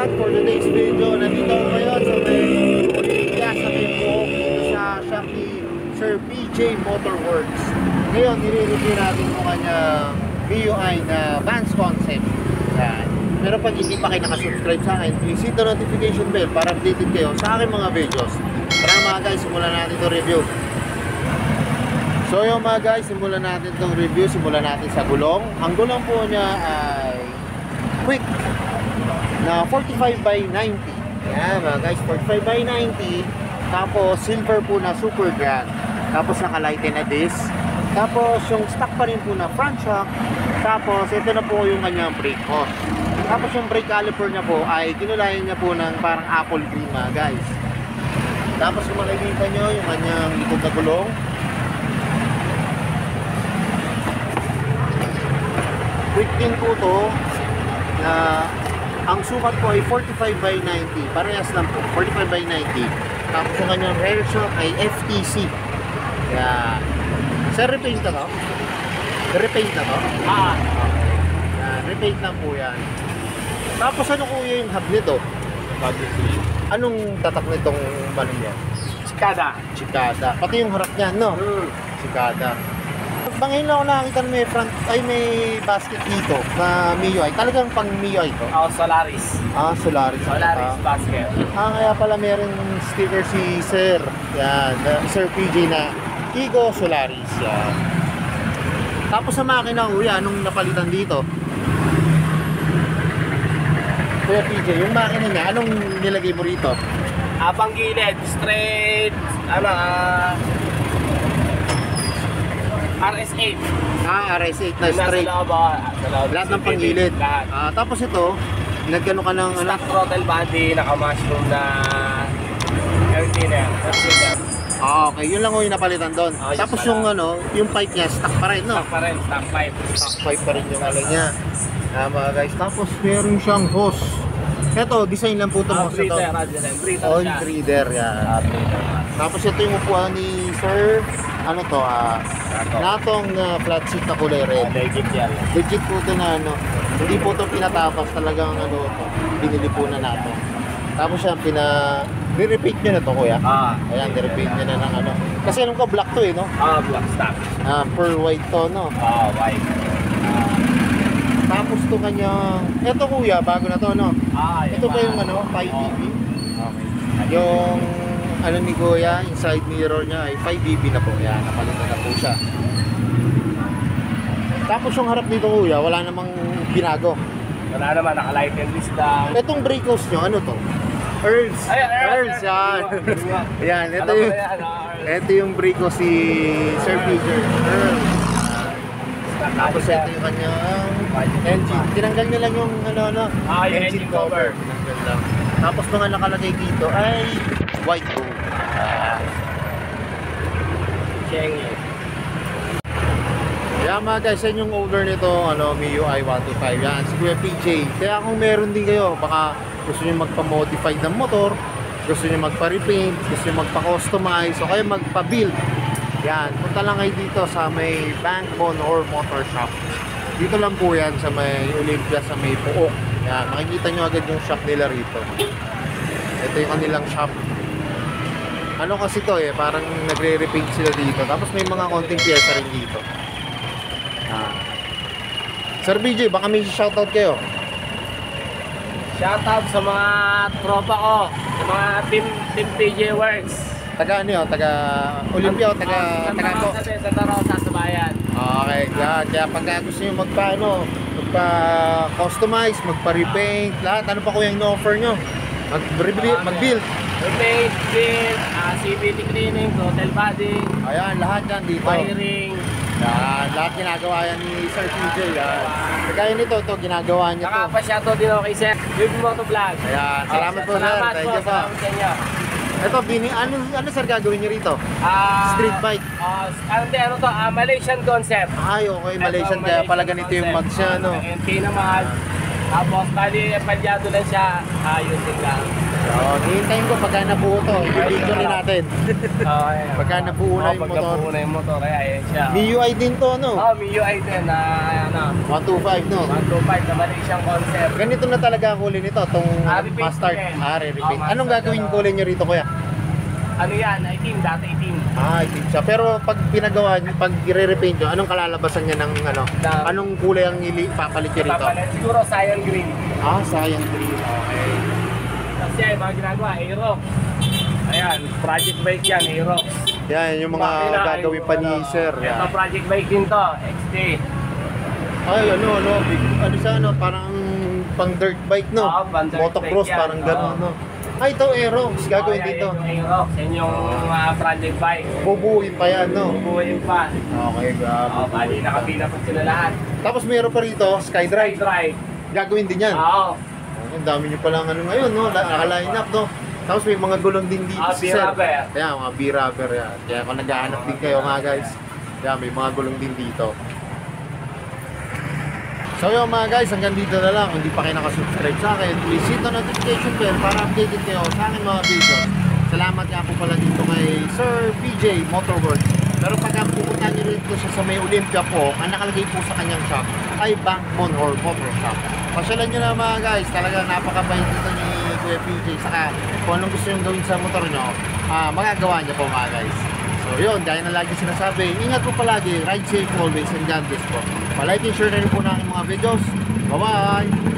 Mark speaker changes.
Speaker 1: lahat, for today's video, nandito ako ngayon sa may gas na may buhok dito sa shop ni Sir PJ Motorworks. Ngayon, nire-review natin yung kanyang MIUI na Vans Concept. Yan. Pero pag hindi pa kayo nakasubscribe sa akin, please hit the notification bell para updated kayo sa aking mga videos. Tara mga guys, simulan natin itong review. So yung mga guys, simulan natin itong review. Simulan natin sa gulong. Ang gulong po niya ay quick na 45 by 90. Yan mga guys, 45 by 90. Tapos silver po na super grand. Tapos naka-lighten na disc. Tapos yung stock pa rin po na front shock. Tapos ito na po yung kanyang brake hose. Tapos yung brake caliper niya po ay kinulayan niya po ng parang apple green mga guys. Tapos kung makikita nyo yung kanyang likod na gulong, quick din po to na ang sukat po ay 45 by 90. Parehas lang po, 45 by 90. Tapos yung kanyang rear shock ay FTC. Yan. Sir, repaint na to? Repaint na to? Ah, okay. Yan, repaint lang po yan. Tapos ano kuya yung hub nito? Anong tatak nitong balon yan?
Speaker 2: Chicada.
Speaker 1: Chicada. Pati yung harap niyan, no? Chicada. Bangin lang ako nakakita na may front, ay may basket dito na MIUI. Talagang pang MIUI to?
Speaker 2: Solaris.
Speaker 1: Solaris.
Speaker 2: Solaris basket.
Speaker 1: Kaya pala meron sticker si Sir. Yan, Sir PJ na Igo Solaris. Yan. Tapos sa makina, kuya, anong napalitan dito? Kuya PJ, yung makina niya, anong nilagay mo rito?
Speaker 2: Abang gilid, straight, RS8.
Speaker 1: RS8 na straight.
Speaker 2: Sa loob,
Speaker 1: Lahat ng panggilid. Tapos ito, nagkano ka ng
Speaker 2: stock throttle body, naka-mushroom na air cleaner.
Speaker 1: Okay, yun lang yung napalitan doon. Tapos yung yung pipe niya, stock pa rin, no?
Speaker 2: Stock pa rin, stock pipe.
Speaker 1: Stock pipe pa rin yung niya. Mga guys, tapos meron siyang hose. Ito, design lang po itong hose ito. On breather, yan. Tapos ito yung upuan ni Sir, natong flat seat na kulay red.
Speaker 2: Legit yan.
Speaker 1: Legit po ito na hindi po ito pinatapas, talagang binili po na natin. Tapos yan, ni-repeat nyo na to kuya. Ayan, ni-repeat nyo na ng kasi ko black to no?
Speaker 2: Black stock.
Speaker 1: Pearl white to, no?
Speaker 2: White.
Speaker 1: Tapos to kanyang, eto kuya, bago na to, no? Ito ba yung 5BB? Okay. Yung ni kuya, yung side mirror niya ay 5BB na po. Yan, napalitan na po siya. Tapos yung harap nito kuya, wala namang binago.
Speaker 2: Wala naman, naka-lighten list lang.
Speaker 1: Itong brake hose nyo, ano to? Earls. Earls, yan. Yan, ito yung brake hose si Sir PJ. Earls. Tapos ito yung kanyang engine. Tinanggal nyo lang yung
Speaker 2: engine cover.
Speaker 1: Tinanggal lang. Tapos mga nakalagay dito ay white gold.
Speaker 2: Chengi.
Speaker 1: Kaya mga guys, yan yung owner nito, MIUI 125. Yan, si Kuya PJ. Kaya kung meron din kayo, baka gusto nyo magpa-modify ng motor, gusto nyo magpa-repaint, gusto nyo magpa-customize, o kaya magpa-build. Yan, punta lang kayo dito sa may Bankbone or Motor Shop. Dito lang po yan sa may Olympia, sa may Puok. Yan, makikita nyo agad yung shop nila rito. Ito yung kanilang shop. Kasi to parang nagre-repaint sila dito. Tapos may mga konting pyesa rin dito. Sir BJ, baka may shoutout kayo.
Speaker 2: Shoutout sa mga tropa ko, sa mga team PJ Works.
Speaker 1: Taga Olympia o taga ko?
Speaker 2: Santa Rosa sa bayan.
Speaker 1: Okay, yan. Kaya pagka gusto nyo magpa-customize, magpa-repaint, lahat, ano pa kuya yung offer nyo? Mag-build.
Speaker 2: Repaint, build, CVT cleaning, throttle body.
Speaker 1: Ayan, lahat yan dito.
Speaker 2: Wiring.
Speaker 1: Yan, lahat ginagawa yan ni Sir PJ. Kagaya nito, ginagawa niya to.
Speaker 2: Nakapashoutout din ako kay Sir. Yun mo to vlog.
Speaker 1: Ayan, salamat po sir. Thank you po.
Speaker 2: Salamat sa inyo.
Speaker 1: Ito, ano sir gagawin niyo rito? Street bike.
Speaker 2: Malaysian concept.
Speaker 1: Ay, okay, Malaysian. Kaya pala ganito yung mags niya,
Speaker 2: NT naman. Tapos, bali, palyado lang siya. Ayusin lang.
Speaker 1: So, hihintayin ko pagka nabuo to. I-video rin natin.
Speaker 2: Okay.
Speaker 1: Pagka nabuo na yung
Speaker 2: Pagka
Speaker 1: motor.
Speaker 2: nabuo na yung motor, ayan siya.
Speaker 1: MIUI din to, no?
Speaker 2: MIUI din na,
Speaker 1: 125, no?
Speaker 2: 125 na Malaysian concept.
Speaker 1: Ganito na talaga ang kulay nito, itong
Speaker 2: Repaint
Speaker 1: mustard.
Speaker 2: din.
Speaker 1: Re-repaint.
Speaker 2: Oh,
Speaker 1: Anong
Speaker 2: mustard,
Speaker 1: gagawin
Speaker 2: ano.
Speaker 1: kulay nyo rito, kuya?
Speaker 2: Ano yan? Itim, dati itim.
Speaker 1: Itim siya. Pero pag pinagawa nyo, pag i-repaint nyo, anong kalalabasan niya ng ano?
Speaker 2: Na-
Speaker 1: Anong kulay ang papalit nyo rito?
Speaker 2: Papalit. Siguro cyan green.
Speaker 1: Cyan green. Okay.
Speaker 2: Kasi ay mga ginagawa, Aerox. Ayan, project bike yan, Aerox.
Speaker 1: Yan, yung mga gagawin pa ni Sir.
Speaker 2: Ito,
Speaker 1: Yan.
Speaker 2: project bike din to, XT.
Speaker 1: Ay, ano siya, ano, parang pang dirt bike, no?
Speaker 2: Oo, pang dirt
Speaker 1: Motocross,
Speaker 2: bike yan.
Speaker 1: parang gano'n,
Speaker 2: Oo.
Speaker 1: no? Ito, Aerox, gagawin
Speaker 2: Yan,
Speaker 1: dito.
Speaker 2: Yung Aerox, yan yung project bike.
Speaker 1: Bubuuin pa yan, no?
Speaker 2: Bubuhin pa.
Speaker 1: Okay, grabe.
Speaker 2: Bali, nakabila pa sila lahat.
Speaker 1: Tapos meron pa rito, Skydrive.
Speaker 2: Drive.
Speaker 1: Gagawin din yan.
Speaker 2: Oo.
Speaker 1: Ang dami nyo palang ano ngayon, no? Naka-line up, no? Tapos may mga gulong din dito si Sir.
Speaker 2: B-rubber.
Speaker 1: Kaya, mga B-rubber yan. Kaya kung naghahanap din kayo mga guys, kaya may mga gulong din dito. So yun mga guys, hanggang dito na lang. Kung hindi pa kayo nakasubscribe sa akin, please hit the notification bell para updated kayo sa aking mga videos. Salamat nga po pala dito kay Sir PJ Motorworks. Pero pag pupunta nyo rito siya sa may Olympia po, ang nakalagay po sa kanyang shop ay Bankmon or Motor Shop. Pasyalan nyo na mga guys, talaga napakabait dito ni Kuya PJ. Saka kung anong gusto nyo gawin sa motor nyo, magagawa nyo po mga guys. So yun, gaya na lagi sinasabi, ingat po palagi, ride safe always, and God bless po. Palike and share na rin po ng mga videos. Bye-bye!